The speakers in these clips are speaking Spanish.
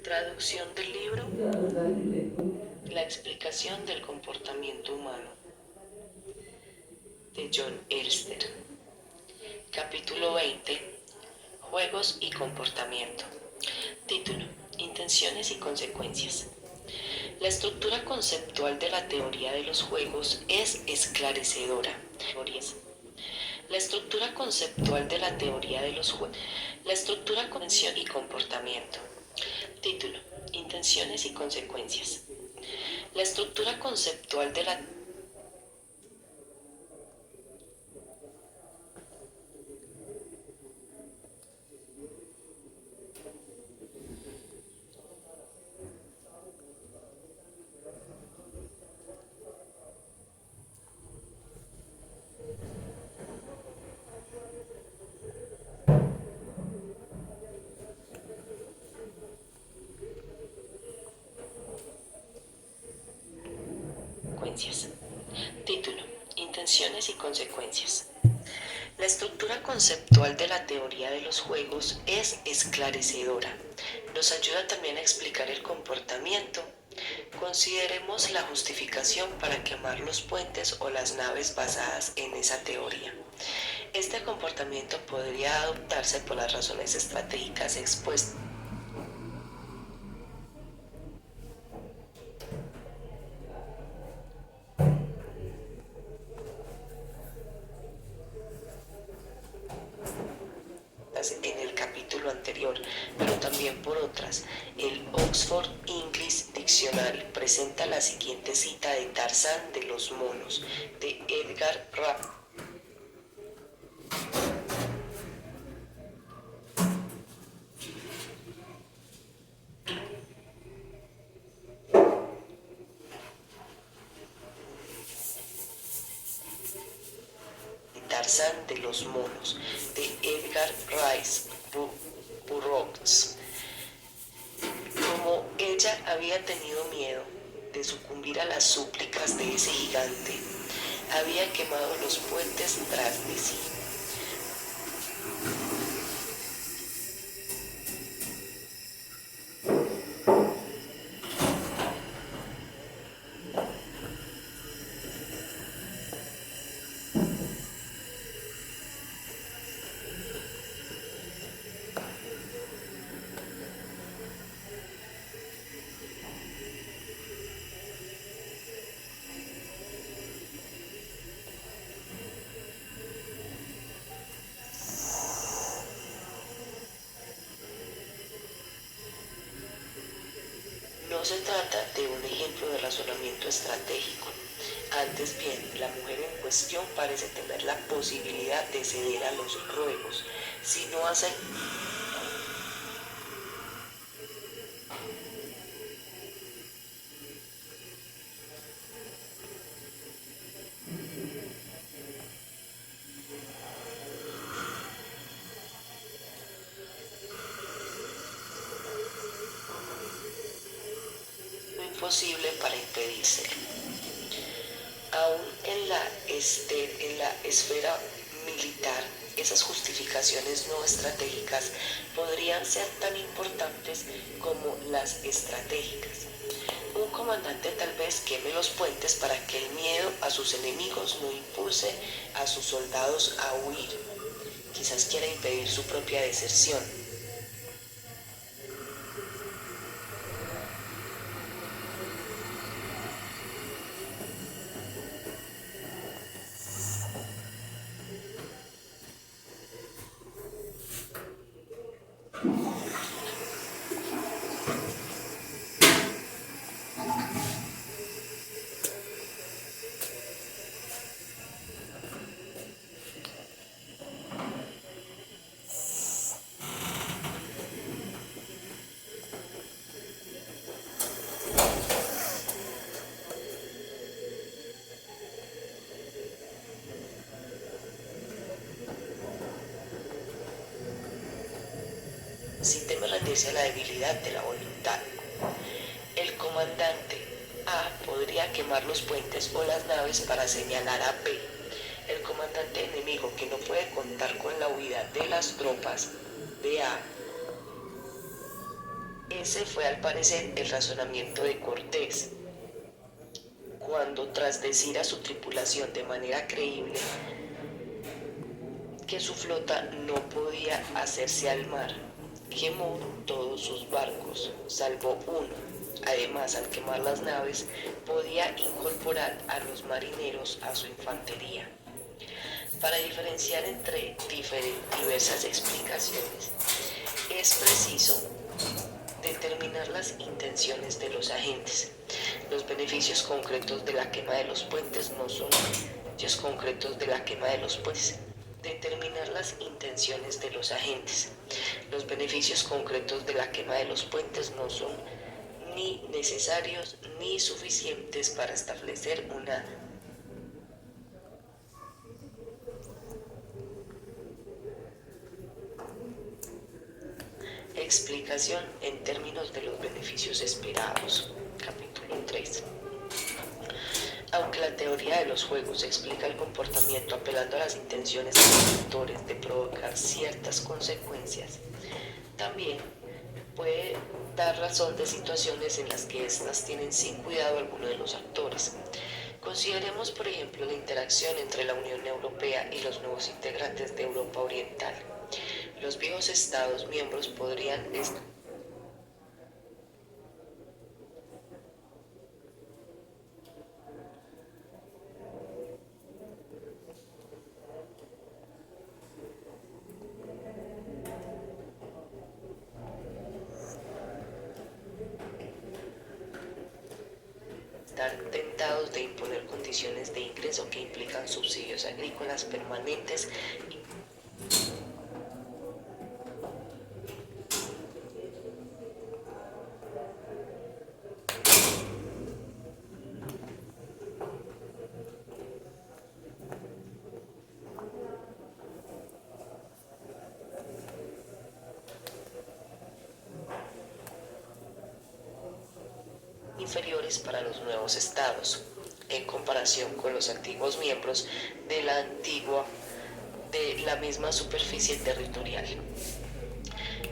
Traducción del libro La explicación del comportamiento humano de John Elster. Capítulo 20. Juegos y comportamiento. Título: Intenciones y consecuencias. La estructura conceptual de la teoría de los juegos es esclarecedora. La estructura conceptual de la teoría de los juegos. La estructura, convención y comportamiento. Título: Intenciones y consecuencias. La estructura conceptual de la consecuencias. Título: Intenciones y consecuencias. La estructura conceptual de la teoría de los juegos es esclarecedora. Nos ayuda también a explicar el comportamiento. Consideremos la justificación para quemar los puentes o las naves basadas en esa teoría. Este comportamiento podría adoptarse por las razones estratégicas expuestas en el capítulo anterior, pero también por otras. El Oxford English Dictionary presenta la siguiente cita de Tarzán de los monos, de Edgar Rice. Tarzán de los monos, de Edgar Rice Burroughs. Como ella había tenido miedo de sucumbir a las súplicas de ese gigante, había quemado los puentes tras de sí. No se trata de un ejemplo de razonamiento estratégico. Antes bien, la mujer en cuestión parece tener la posibilidad de ceder a los ruegos. Si no hace lo imposible para impedírselo. Aún en la esfera militar, esas justificaciones no estratégicas podrían ser tan importantes como las estratégicas. Un comandante tal vez queme los puentes para que el miedo a sus enemigos no impulse a sus soldados a huir. Quizás quiera impedir su propia deserción. Si teme rendirse a la debilidad de la voluntad, el comandante A podría quemar los puentes o las naves para señalar a B. El comandante enemigo, que no puede contar con la huida de las tropas de A, Ese fue al parecer el razonamiento de Cortés, cuando tras decir a su tripulación de manera creíble que su flota no podía hacerse al mar, quemó todos sus barcos, salvo uno. Además, al quemar las naves, podía incorporar a los marineros a su infantería. Para diferenciar entre diversas explicaciones, es preciso determinar las intenciones de los agentes. Los beneficios concretos de la quema de los puentes no son beneficios concretos de la quema de los puentes. Determinar las intenciones de los agentes. Los beneficios concretos de la quema de los puentes no son ni necesarios ni suficientes para establecer una explicación en términos de los beneficios esperados. Capítulo 3. Aunque la teoría de los juegos explica el comportamiento apelando a las intenciones de los actores de provocar ciertas consecuencias, también puede dar razón de situaciones en las que éstas tienen sin cuidado alguno de los actores. Consideremos, por ejemplo, la interacción entre la Unión Europea y los nuevos integrantes de Europa Oriental. Los viejos Estados miembros podrían estar tentados de imponer condiciones de ingreso que implican subsidios agrícolas permanentes y inferiores para los nuevos estados, en comparación con los antiguos miembros de la misma superficie territorial.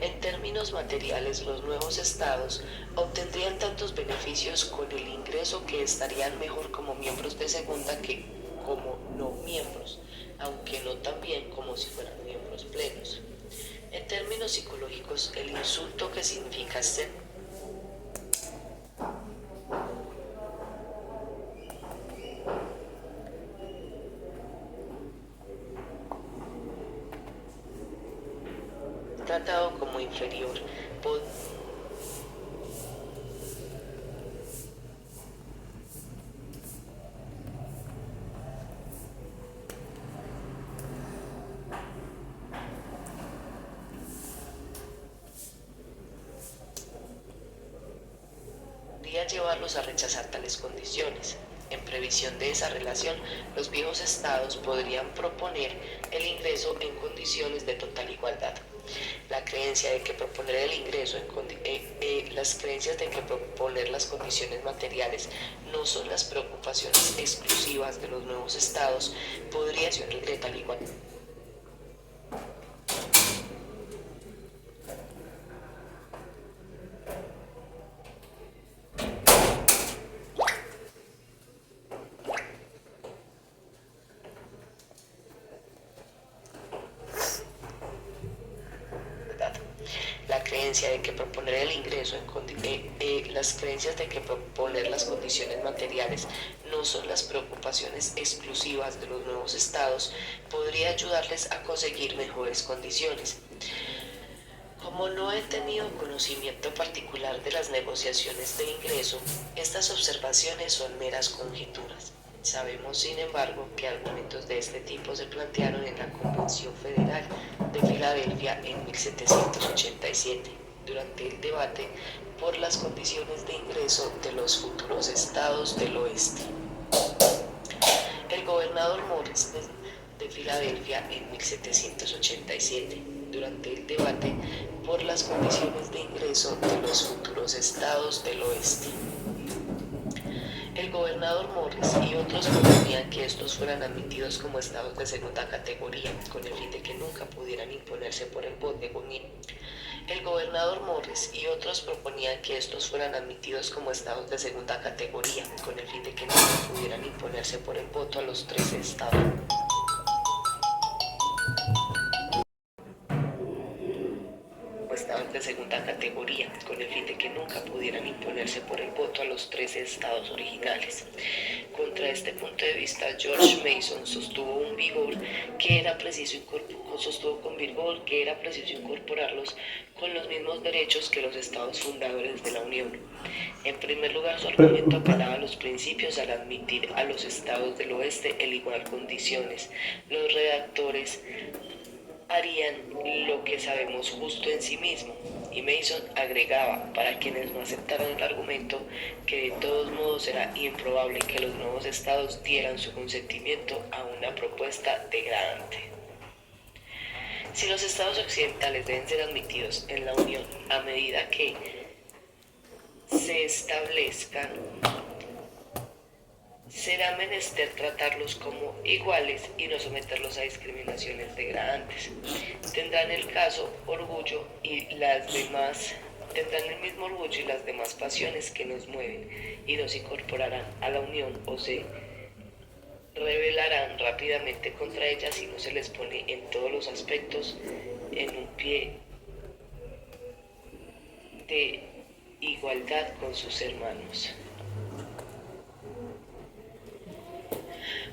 En términos materiales, los nuevos estados obtendrían tantos beneficios con el ingreso que estarían mejor como miembros de segunda que como no miembros, aunque no tan bien como si fueran miembros plenos. En términos psicológicos, el insulto que significa ser tratado como inferior podría llevarlos a rechazar tales condiciones. En previsión de esa relación, los viejos estados podrían proponer el ingreso en condiciones de total igualdad. La creencia de que proponer el ingreso las creencias de que proponer las condiciones materiales no son las preocupaciones exclusivas de los nuevos estados podría ser de tal igualdad. La creencia de que proponer el ingreso las creencias de que proponer las condiciones materiales no son las preocupaciones exclusivas de los nuevos estados podría ayudarles a conseguir mejores condiciones. Como no he tenido conocimiento particular de las negociaciones de ingreso, estas observaciones son meras conjeturas. Sabemos, sin embargo, que argumentos de este tipo se plantearon en la Convención Federal de Filadelfia en 1787, durante el debate por las condiciones de ingreso de los futuros estados del oeste. El gobernador Morris de Filadelfia en 1787, durante el debate por las condiciones de ingreso de los futuros estados del oeste. El El gobernador Morris y otros proponían que estos fueran admitidos como estados de segunda categoría, con el fin de que nunca pudieran imponerse por el voto de gobierno. El gobernador Morris y otros proponían que estos fueran admitidos como estados de segunda categoría, con el fin de que nunca pudieran imponerse por el voto a los 13 estados. Estados de segunda categoría, con el fin de que nunca pudieran imponerse por el voto a los 13 estados originales. Contra este punto de vista, George Mason sostuvo con vigor que era preciso incorporarlos con los mismos derechos que los estados fundadores de la Unión. En primer lugar, su argumento apelaba a los principios al admitir a los estados del oeste en igual condiciones. Los redactores harían lo que sabemos justo en sí mismo, y Mason agregaba, para quienes no aceptaron el argumento, que de todos modos era improbable que los nuevos estados dieran su consentimiento a una propuesta degradante. Si los estados occidentales deben ser admitidos en la Unión a medida que se establezcan, será menester tratarlos como iguales y no someterlos a discriminaciones degradantes. Tendrán el mismo orgullo y las demás pasiones que nos mueven, y no se incorporarán a la Unión o se rebelarán rápidamente contra ella si no se les pone en todos los aspectos en un pie de igualdad con sus hermanos.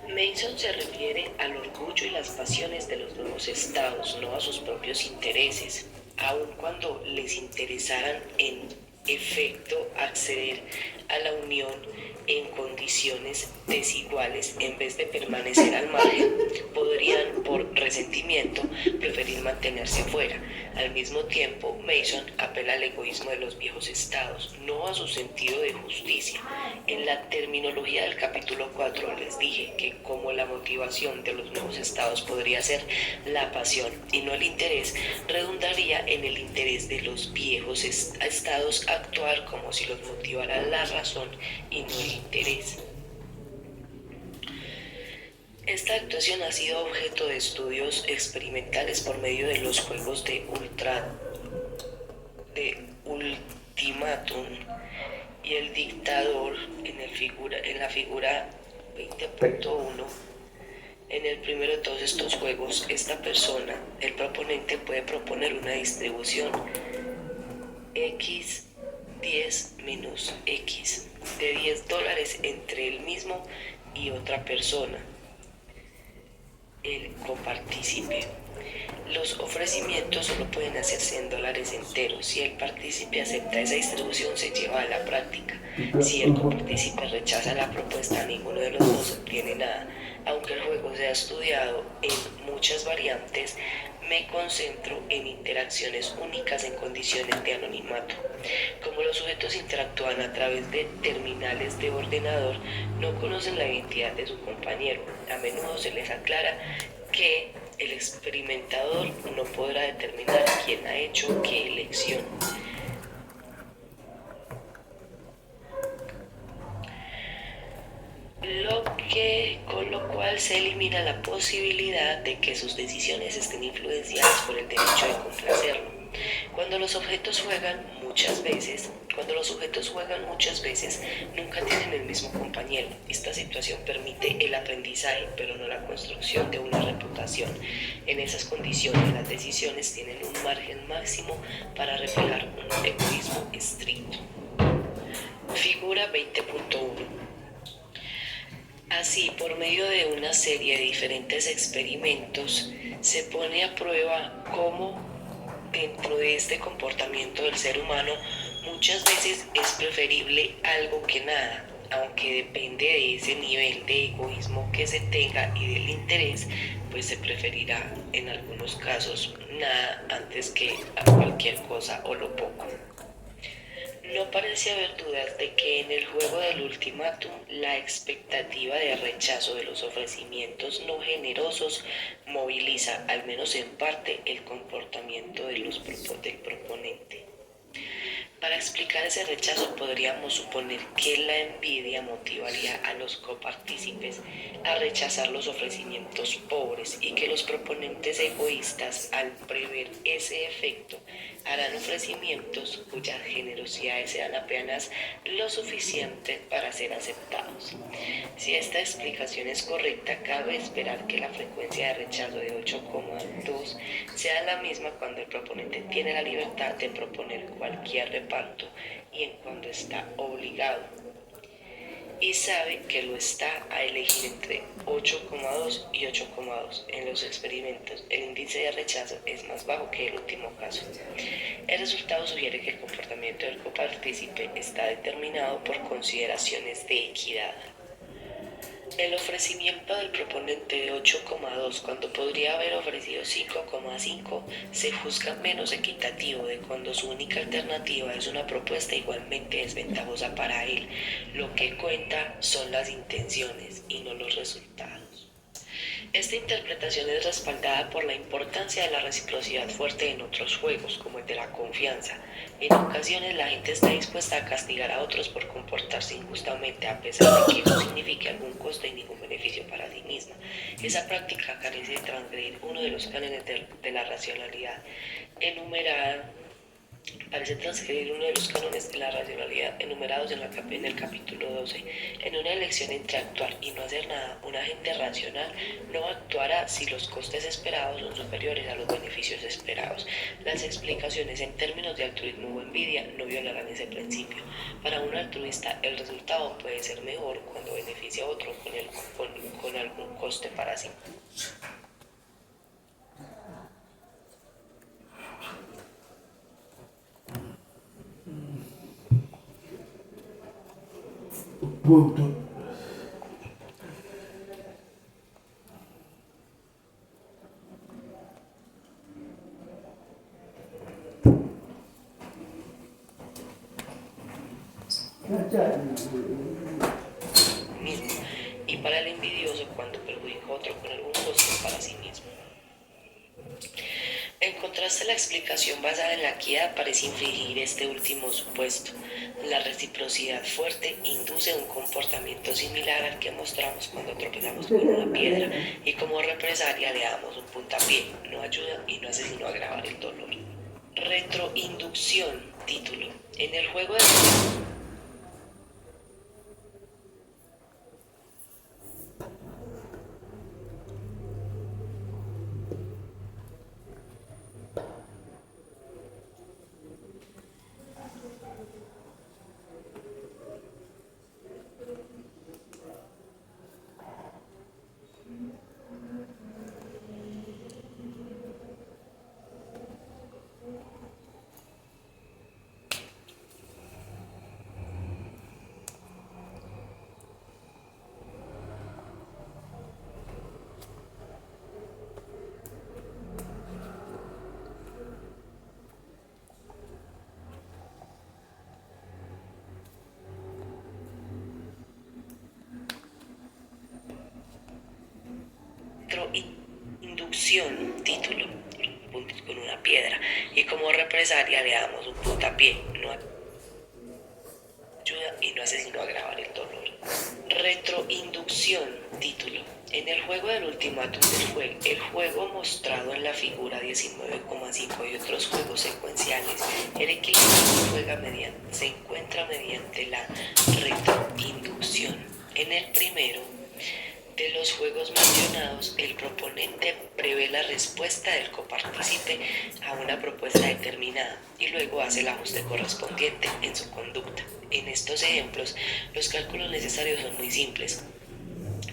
Mason se refiere al orgullo y las pasiones de los nuevos estados, no a sus propios intereses, aun cuando les interesaran en efecto acceder a la Unión en condiciones desiguales en vez de permanecer al margen, podrían por resentimiento preferir mantenerse fuera. Al mismo tiempo, Mason apela al egoísmo de los viejos estados, no a su sentido de justicia. En la terminología del capítulo 4 les dije que como la motivación de los nuevos estados podría ser la pasión y no el interés, redundaría en el interés de los viejos estados actuar como si los motivara la razón y no el interés. Esta actuación ha sido objeto de estudios experimentales por medio de los juegos de ultimátum y el dictador en la figura 20.1. En el primero de todos estos juegos, esta persona, el proponente, puede proponer una distribución x 10 menos x de $10 entre él mismo y otra persona, el copartícipe. Los ofrecimientos solo pueden hacerse en $, enteros. Si el partícipe acepta esa distribución, se lleva a la práctica. Si el copartícipe rechaza la propuesta, ninguno de los dos obtiene nada. Aunque el juego se ha estudiado en muchas variantes, me concentro en interacciones únicas en condiciones de anonimato. Como los sujetos interactúan a través de terminales de ordenador, no conocen la identidad de su compañero. A menudo se les aclara que el experimentador no podrá determinar quién ha hecho qué elección. Con lo cual se elimina la posibilidad de que sus decisiones estén influenciadas por el derecho de complacerlo. Cuando los sujetos juegan muchas veces, nunca tienen el mismo compañero. Esta situación permite el aprendizaje, pero no la construcción de una reputación. En esas condiciones, las decisiones tienen un margen máximo para revelar un egoísmo estricto. Figura 20.1. Así, por medio de una serie de diferentes experimentos, se pone a prueba cómo dentro de este comportamiento del ser humano muchas veces es preferible algo que nada, aunque depende de ese nivel de egoísmo que se tenga y del interés, pues se preferirá en algunos casos nada antes que a cualquier cosa o lo poco. No parece haber dudas de que en el juego del ultimátum la expectativa de rechazo de los ofrecimientos no generosos moviliza, al menos en parte, el comportamiento del proponente. Para explicar ese rechazo podríamos suponer que la envidia motivaría a los copartícipes a rechazar los ofrecimientos pobres y que los proponentes egoístas, al prever ese efecto, harán ofrecimientos cuyas generosidades sean apenas lo suficiente para ser aceptados. Si esta explicación es correcta, cabe esperar que la frecuencia de rechazo de 8,2 sea la misma cuando el proponente tiene la libertad de proponer cualquier reparto y en cuando está obligado y sabe que lo está a elegir entre 8,2 y 8,2. En los experimentos, el índice de rechazo es más bajo que el último caso. El resultado sugiere que el comportamiento del copartícipe está determinado por consideraciones de equidad. El ofrecimiento del proponente de 8,2 cuando podría haber ofrecido 5,5 se juzga menos equitativo de cuando su única alternativa es una propuesta igualmente desventajosa para él. Lo que cuenta son las intenciones y no los resultados. Esta interpretación es respaldada por la importancia de la reciprocidad fuerte en otros juegos, como el de la confianza. En ocasiones la gente está dispuesta a castigar a otros por comportarse injustamente, a pesar de que no signifique algún costo y ningún beneficio para sí misma. Esa práctica carece de transgredir uno de los cánones de la racionalidad enumerada. Parece transgredir uno de los cánones de la racionalidad enumerados en el capítulo 12. En una elección entre actuar y no hacer nada, un agente racional no actuará si los costes esperados son superiores a los beneficios esperados. Las explicaciones en términos de altruismo o envidia no violarán ese principio. Para un altruista, el resultado puede ser mejor cuando beneficia a otro con algún coste para sí. Punto. Mismo, y para el envidioso cuando perjudica a otro con algún costo para sí mismo. En contraste, la explicación basada en la equidad parece infringir este último supuesto. La reciprocidad fuerte induce un comportamiento similar al que mostramos cuando tropezamos con una piedra y como represalia le damos un puntapié. No ayuda y no hace sino agravar el dolor. Retroinducción, título. En el juego de... Inducción, título, puntos con una piedra, y como represalia le damos un puntapié. No ayuda y no hace sino agravar el dolor. Retroinducción, título. En el juego del ultimátum el juego mostrado en la figura 19,5 y otros juegos secuenciales, el equilibrio se encuentra mediante la retroinducción. En el primero de los juegos mencionados, el proponente prevé la respuesta del copartícipe a una propuesta determinada y luego hace el ajuste correspondiente en su conducta. En estos ejemplos, los cálculos necesarios son muy simples.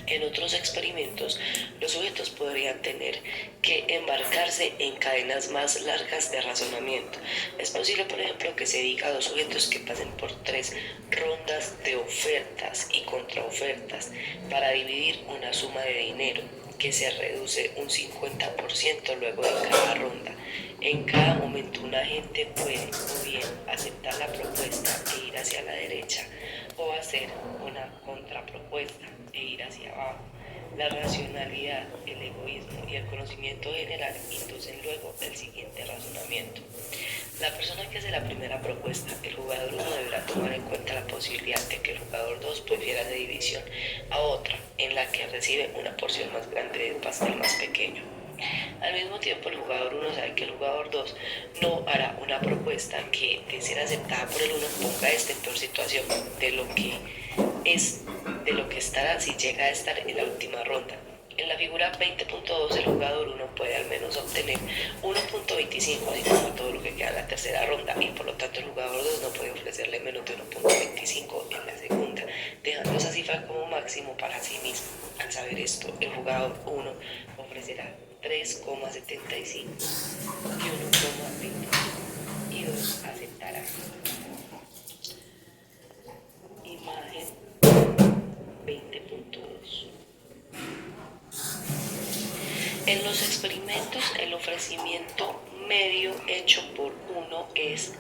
En otros experimentos, los sujetos podrían tener que embarcarse en cadenas más largas de razonamiento. Es posible, por ejemplo, que se diga a dos sujetos que pasen por 3 rondas de ofertas y contraofertas para dividir una suma de dinero que se reduce un 50% luego de cada ronda. En cada momento un agente puede o bien aceptar la propuesta e ir hacia la derecha o hacer una contrapropuesta e ir hacia abajo. La racionalidad, el egoísmo y el conocimiento general inducen luego el siguiente razonamiento. La persona que hace la primera propuesta, el jugador 1 deberá tomar en cuenta la posibilidad de que el jugador 2 prefiera la división a otra, en la que recibe una porción más grande del pastel más pequeño. Al mismo tiempo, el jugador 1 sabe que el jugador 2 no hará una propuesta que, de ser aceptada por el 1, ponga en peor situación de lo que estará si llega a estar en la última ronda. En la figura 20.2 el jugador 1 puede al menos obtener 1.25 así como todo lo que queda en la tercera ronda y por lo tanto el jugador 2 no puede ofrecerle menos de 1.25 en la segunda, dejando esa cifra como máximo para sí mismo. Al saber esto, el jugador 1 ofrecerá 3,75 y 1,25 y 2 aceptará. Imagen 20.2. En los experimentos, el ofrecimiento medio hecho por 1 es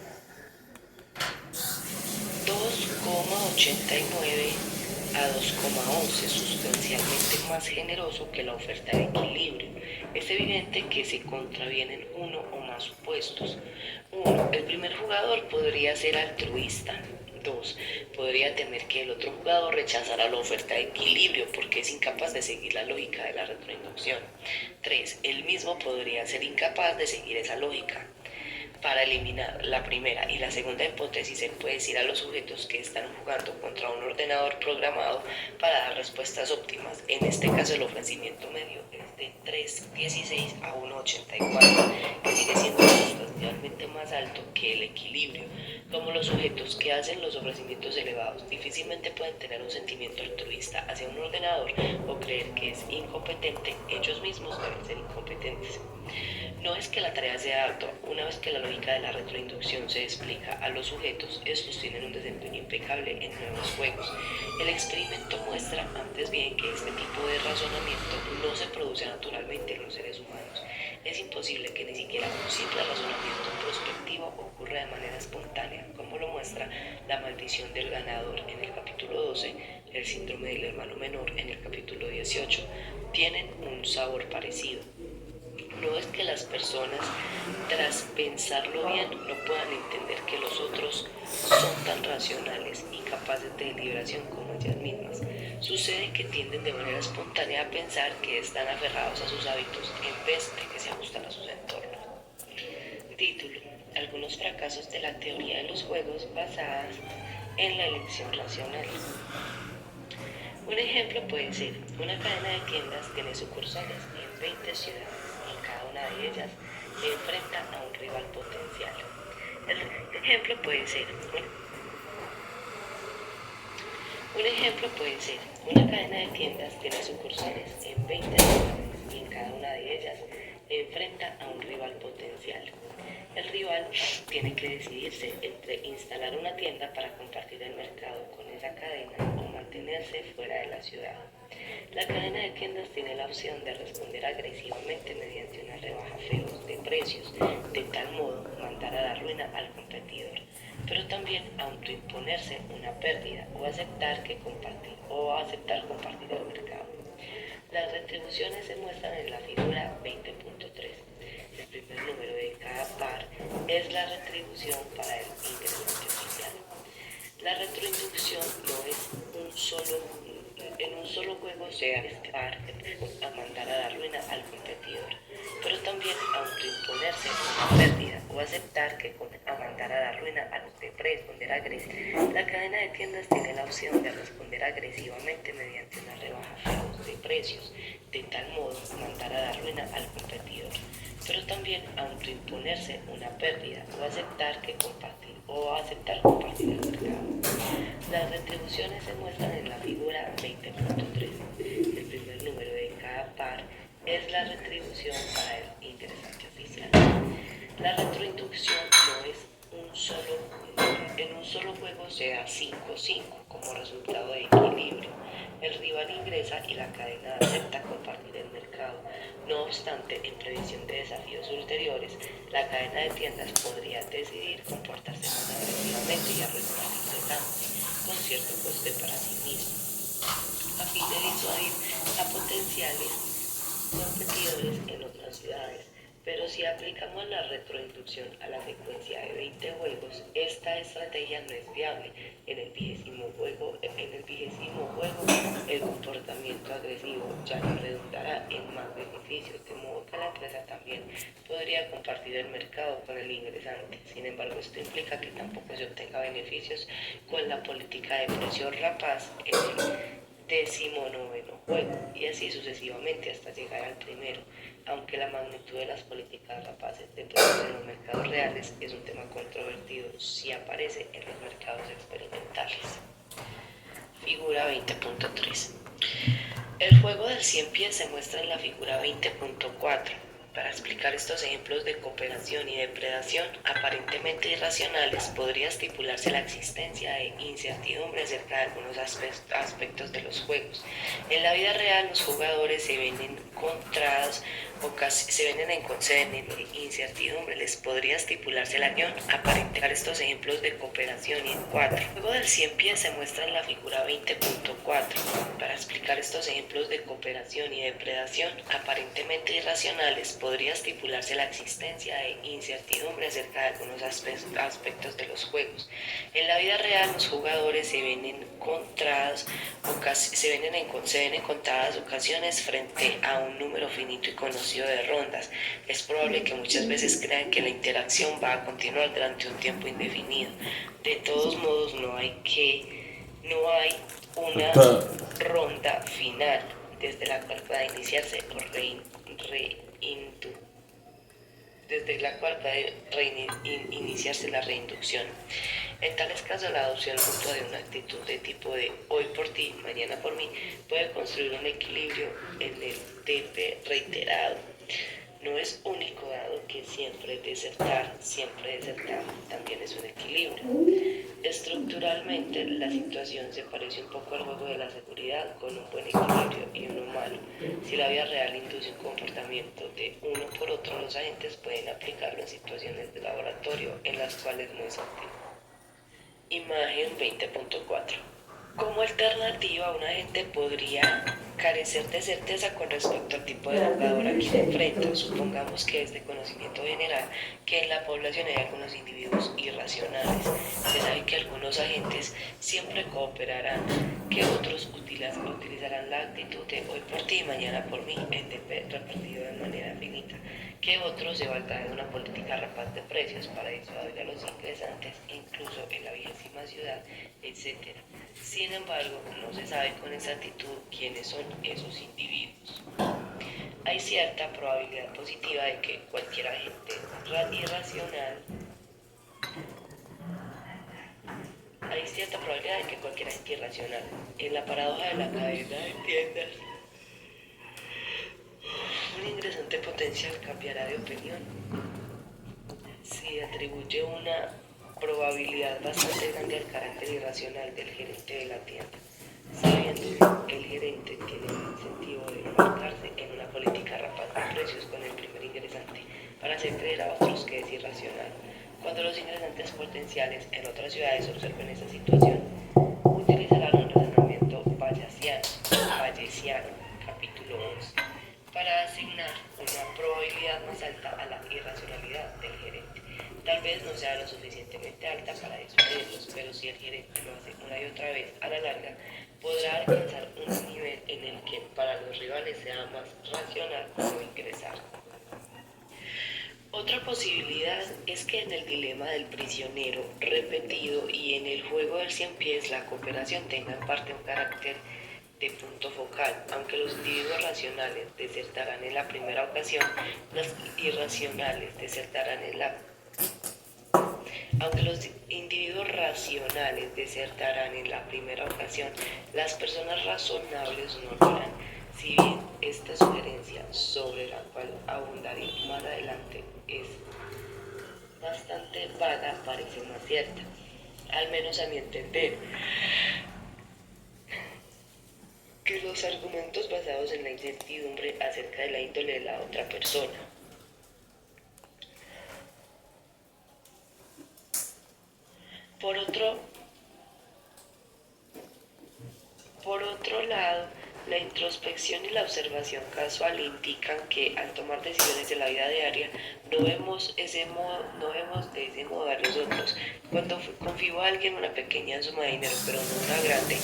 2,89 a 2,11, sustancialmente más generoso que la oferta de equilibrio. Es evidente que se contravienen uno o más supuestos. 1. El primer jugador podría ser altruista. 2. Podría temer que el otro jugador rechazara la oferta de equilibrio porque es incapaz de seguir la lógica de la retroinducción. 3. Él mismo podría ser incapaz de seguir esa lógica. Para eliminar la primera y la segunda hipótesis se puede decir a los sujetos que están jugando contra un ordenador programado para dar respuestas óptimas. En este caso el ofrecimiento medio es de 3,16 a 1,84, que sigue siendo sustancialmente más alto que el equilibrio. Como los sujetos que hacen los ofrecimientos elevados difícilmente pueden tener un sentimiento altruista hacia un ordenador o creer que es incompetente, ellos mismos deben ser incompetentes. No es que la tarea sea ardua. Una vez que la lógica de la retroinducción se explica a los sujetos, estos tienen un desempeño impecable en nuevos juegos. El experimento muestra antes bien que este tipo de razonamiento no se produce naturalmente en los seres humanos. Es imposible que ni siquiera un simple razonamiento prospectivo ocurra de manera espontánea, como lo muestra la maldición del ganador en el capítulo 12, el síndrome del hermano menor en el capítulo 18. Tienen un sabor parecido. No es que las personas, tras pensarlo bien, no puedan entender que los otros son tan racionales y capaces de deliberación como ellas mismas. Sucede que tienden de manera espontánea a pensar que están aferrados a sus hábitos en vez de que se ajustan a sus entornos. Título: algunos fracasos de la teoría de los juegos basadas en la elección racional. Un ejemplo puede ser: una cadena de tiendas tiene sucursales en 20 ciudades. Una de ellas se enfrenta a un rival potencial. El ejemplo puede ser una cadena de tiendas tiene sucursales en 20 ciudades y en cada una de ellas se enfrenta a un rival potencial. El rival tiene que decidirse entre instalar una tienda para compartir el mercado con esa cadena o mantenerse fuera de la ciudad. La cadena de tiendas tiene la opción de responder agresivamente mediante una rebaja feroz de precios, de tal modo mandar a la ruina al competidor, pero también autoimponerse una pérdida o aceptar compartir el mercado. Las retribuciones se muestran en la figura 20.3. El primer número de cada par es la retribución para el ingresante oficial. La retroinducción no es en un solo juego se arriesgar a mandar a la ruina al competidor, pero también autoimponerse una pérdida o aceptar a mandar a la ruina al responder agresivamente. La cadena de tiendas tiene la opción de responder agresivamente mediante una rebaja feroz de precios, de tal modo mandar a la ruina al competidor, pero también autoimponerse una pérdida o aceptar compartir el mercado. Las retribuciones se muestran en la figura 20.3. El primer número de cada par es la retribución para el ingresante oficial. La retroinducción no es en un solo juego se da 5-5 como resultado de equilibrio. El rival ingresa y la cadena acepta compartir el mercado. No obstante, en previsión de desafíos ulteriores, la cadena de tiendas podría decidir comportarse más agresivamente y arruinar el ingresante, con cierto coste para sí mismo. a fin de disuadir a potenciales competidores en otras ciudades. Pero si aplicamos la retroinducción a la secuencia de 20 juegos, esta estrategia no es viable. En el vigésimo juego, el comportamiento agresivo ya no redundará en más beneficios, de modo que la empresa también podría compartir el mercado con el ingresante. Sin embargo, esto implica que tampoco se obtenga beneficios con la política de precio rapaz en el 19º juego, y así sucesivamente hasta llegar al primero, aunque la magnitud de las políticas rapaces de precios en los mercados reales es un tema controvertido si aparece en los mercados experimentales. Figura 20.3. El juego del 100 pies se muestra en la figura 20.4. Para explicar estos ejemplos de cooperación y depredación aparentemente irracionales, podría estipularse la existencia de incertidumbre acerca de algunos aspectos de los juegos. En la vida real, los jugadores se ven encontrados se ven en incertidumbre. Les podría estipularse la acción aparentemente estos ejemplos de cooperación y en 4. El juego del 100 pies se muestra en la figura 20.4. Para explicar estos ejemplos de cooperación y depredación aparentemente irracionales, podría estipularse la existencia de incertidumbre acerca de algunos aspectos de los juegos. En la vida real, los jugadores se ven en contadas ocasiones frente a un número finito y conocido de rondas. Es probable que muchas veces crean que la interacción va a continuar durante un tiempo indefinido. De todos modos, no hay una ronda final desde la cual pueda iniciarse o iniciarse la reinducción. En tales casos, la adopción mutua de una actitud de tipo de hoy por ti, mañana por mí, puede construir un equilibrio en el TP reiterado. No es único, dado que siempre desertar también es un equilibrio. Estructuralmente, la situación se parece un poco al juego de la seguridad, con un buen equilibrio y uno malo. Si la vida real induce un comportamiento de uno por otro, los agentes pueden aplicarlo en situaciones de laboratorio en las cuales no es óptimo. Imagen 20.4. Como alternativa, un agente podría carecer de certeza con respecto al tipo de jugador a quien enfrenta. Supongamos que es de conocimiento general que en la población hay algunos individuos irracionales. Se sabe que algunos agentes siempre cooperarán, que otros utilizarán la actitud de hoy por ti y mañana por mí, en repartido de manera finita, que otros se valdrán de una política rapaz de precios para disuadir a los ingresantes, incluso en la vigésima ciudad, etc. Sin embargo, no se sabe con exactitud quiénes son esos individuos. Hay cierta probabilidad positiva de que cualquier agente irracional en la paradoja de la cadena de tiendas, un ingresante potencial cambiará de opinión si atribuye una probabilidad bastante grande al carácter irracional del gerente de la tienda. Sabiendo, el gerente tiene el incentivo de embarcarse en una política rapaz de precios con el primer ingresante para hacer creer a otros que es irracional. Cuando los ingresantes potenciales en otras ciudades observen esa situación, utilizarán un razonamiento bayesiano, capítulo 11, para asignar una probabilidad más alta a la irracionalidad del gerente. Tal vez no sea lo suficientemente alta para disuadirlos, pero si el gerente lo hace una y otra vez, a la larga podrá alcanzar un nivel en el que para los rivales sea más racional no ingresar. Otra posibilidad es que en el dilema del prisionero repetido y en el juego del 100 pies la cooperación tenga en parte un carácter de punto focal. Aunque los individuos racionales desertarán en la primera ocasión, los irracionales desertarán en la Aunque los individuos racionales desertarán en la primera ocasión, las personas razonables no lo harán. Si bien esta sugerencia, sobre la cual abundaré más adelante, es bastante vaga, parece más cierta, al menos a mi entender, que los argumentos basados en la incertidumbre acerca de la índole de la otra persona. Por otro lado, la introspección y la observación casual indican que al tomar decisiones de la vida diaria no vemos de ese modo a los otros. Cuando confío a alguien una pequeña suma de dinero, pero no una grande,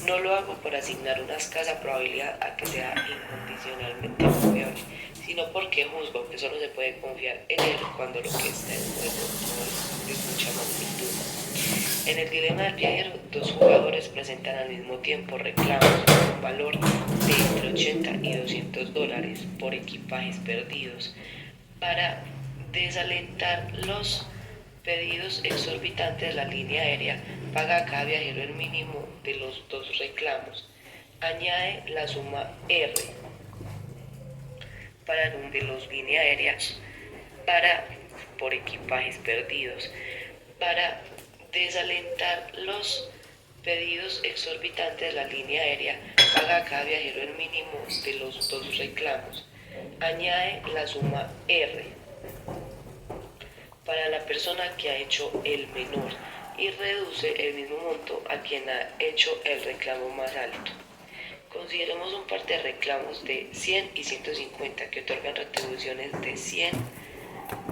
no lo hago por asignar una escasa probabilidad a que sea incondicionalmente confiable, sino porque juzgo que solo se puede confiar en él cuando lo que está en juego es mucha magnitud. En el dilema del viajero, dos jugadores presentan al mismo tiempo reclamos por un valor de entre 80 y $200 por equipajes perdidos. Para desalentar los pedidos exorbitantes, la línea aérea paga a cada viajero el mínimo de los dos reclamos. Añade la suma R para de los líneas aéreas por equipajes perdidos. Para desalentar los pedidos exorbitantes, la línea aérea paga a cada viajero el mínimo de los dos reclamos. Añade la suma R para la persona que ha hecho el menor y reduce el mismo monto a quien ha hecho el reclamo más alto. Consideremos un par de reclamos de 100 y 150 que otorgan retribuciones de 100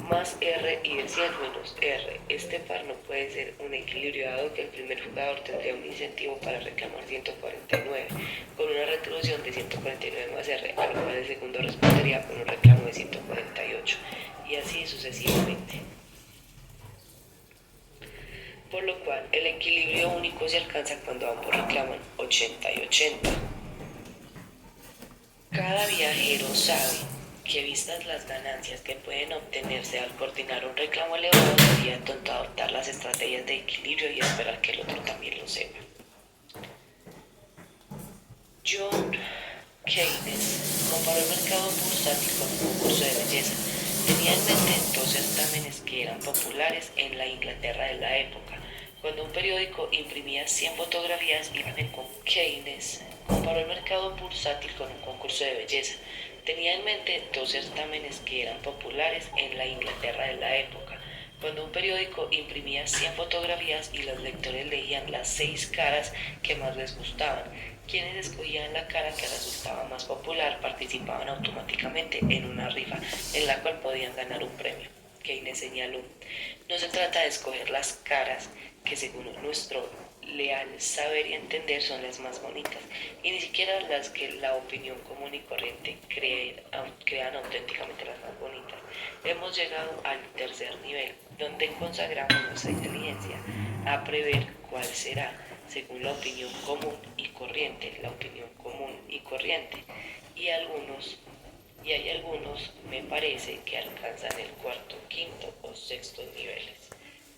más R y de 100 menos R. Este par no puede ser un equilibrio, dado que el primer jugador tendría un incentivo para reclamar 149 con una retribución de 149 más R, a lo cual el segundo respondería con un reclamo de 148, y así sucesivamente. Por lo cual el equilibrio único se alcanza cuando ambos reclaman 80 y 80. Cada viajero sabe que, vistas las ganancias que pueden obtenerse al coordinar un reclamo elevado, sería tonto adoptar las estrategias de equilibrio y esperar que el otro también lo sepa. John Keynes comparó el mercado bursátil con un concurso de belleza. Tenía en mente dos certámenes que eran populares en la Inglaterra de la época. Cuando un periódico imprimía 100 fotografías, Keynes comparó el mercado bursátil con un concurso de belleza. Tenía en mente dos certámenes que eran populares en la Inglaterra de la época. Cuando un periódico imprimía 100 fotografías y los lectores leían las 6 caras que más les gustaban, quienes escogían la cara que resultaba más popular participaban automáticamente en una rifa en la cual podían ganar un premio. Keynes señaló: no se trata de escoger las caras que, según nuestro leal saber y entender, son las más bonitas, y ni siquiera las que la opinión común y corriente crean auténticamente las más bonitas. Hemos llegado al tercer nivel, donde consagramos nuestra inteligencia a prever cuál será, según la opinión común y corriente, y hay algunos, me parece, que alcanzan el cuarto, quinto o sexto niveles.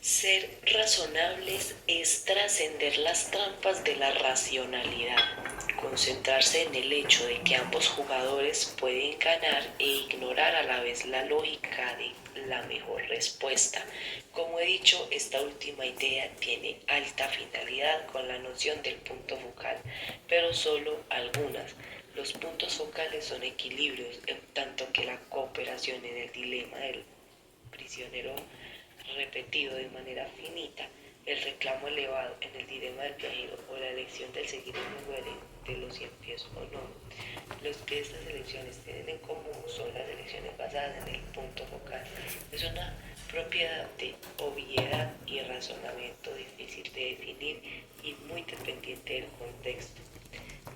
Ser razonables es trascender las trampas de la racionalidad, concentrarse en el hecho de que ambos jugadores pueden ganar e ignorar a la vez la lógica de la mejor respuesta. Como he dicho, esta última idea tiene alta finalidad con la noción del punto focal, pero solo algunas. Los puntos focales son equilibrios, en tanto que la cooperación en el dilema del prisionero repetido de manera finita, el reclamo elevado en el dilema del viajero, o la elección del seguir el juego de los 100 pies o no. Los que estas elecciones tienen en común son las elecciones basadas en el punto focal. Es una propiedad de obviedad y razonamiento difícil de definir y muy dependiente del contexto.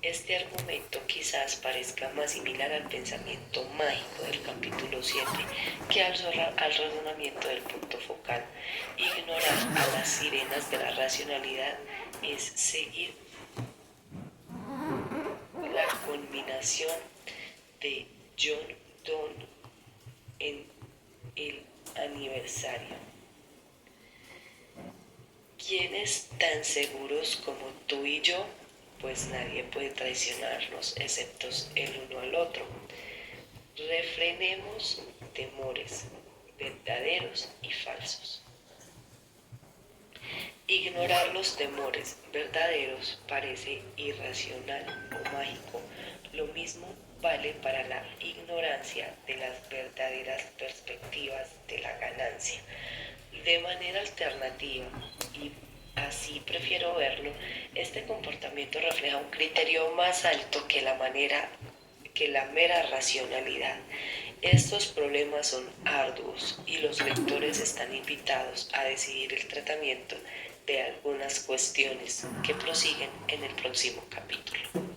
Este argumento quizás parezca más similar al pensamiento mágico del capítulo 7 que al razonamiento del punto focal. Ignorar a las sirenas de la racionalidad es seguir la combinación de John Donne en El aniversario. ¿Quiénes tan seguros como tú y yo? Pues nadie puede traicionarnos excepto el uno al otro. Refrenemos temores verdaderos y falsos. Ignorar los temores verdaderos parece irracional o mágico. Lo mismo vale para la ignorancia de las verdaderas perspectivas de la ganancia. De manera alternativa y así prefiero verlo, este comportamiento refleja un criterio más alto que la mera racionalidad. Estos problemas son arduos y los lectores están invitados a decidir el tratamiento de algunas cuestiones que prosiguen en el próximo capítulo.